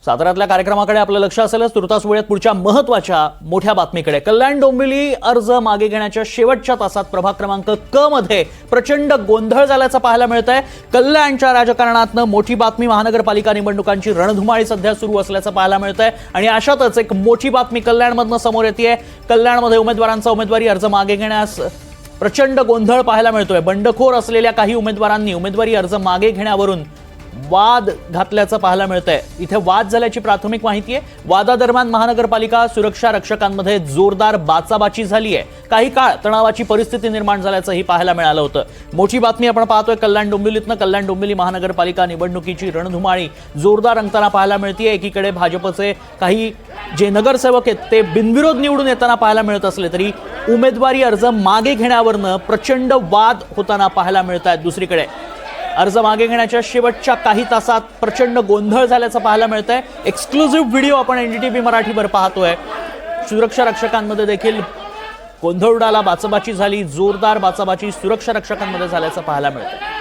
साताऱ्यातल्या कार्यक्रमाकडे आपलं लक्ष असेलच. तुर्तास वेळेत पुढच्या महत्त्वाच्या मोठ्या बातमीकडे. कल्याण डोंबिवली अर्ज मागे घेण्याच्या शेवटच्या तासात प्रभाग क्रमांक क मध्ये प्रचंड गोंधळ झाल्याचं पाहायला मिळतंय. कल्याणच्या राजकारणातनं मोठी बातमी. महानगरपालिका निवडणुकांची रणधुमाळी सध्या सुरू असल्याचं पाहायला मिळतंय आणि अशातच एक मोठी बातमी कल्याणमधनं समोर येतेय. कल्याणमध्ये उमेदवारांचा उमेदवारी अर्ज मागे घेण्यास प्रचंड गोंधळ पाहायला मिळतोय. बंडखोर असलेल्या काही उमेदवारांनी उमेदवारी अर्ज मागे घेण्यावरून वाद घातल्याचं पाहायला मिळतंय. इथे वाद झाल्याची प्राथमिक माहिती आहे. वादादरम्यान महानगरपालिका सुरक्षा रक्षकांमध्ये जोरदार बाचाबाची झाली आहे. काही काळ तणावाची परिस्थिती निर्माण झाल्याचंही पाहायला मिळालं होतं. मोठी बातमी आपण पाहतोय कल्याण डोंबिवलीतनं. कल्याण डोंबिवली महानगरपालिका निवडणुकीची रणधुमाळी जोरदार रंगताना पाहायला मिळतेय. एकीकडे भाजपचे काही जे नगरसेवक आहेत ते बिनविरोध निवडून येताना पाहायला मिळत असले तरी उमेदवारी अर्ज मागे घेण्यावरनं प्रचंड वाद होताना पाहायला मिळत आहेत. दुसरीकडे अर्ज मागे घेण्याच्या शेवटच्या काही तासात प्रचंड गोंधळ झाल्याचं पाहायला मिळतंय. एक्सक्लुझिव्ह व्हिडिओ आपण NDTV मराठीवर पाहतोय. सुरक्षा रक्षकांमध्ये देखील गोंधळ उडाला, बाचाबाची झाली. जोरदार बाचाबाची सुरक्षा रक्षकांमध्ये झाल्याचं पाहायला मिळतंय.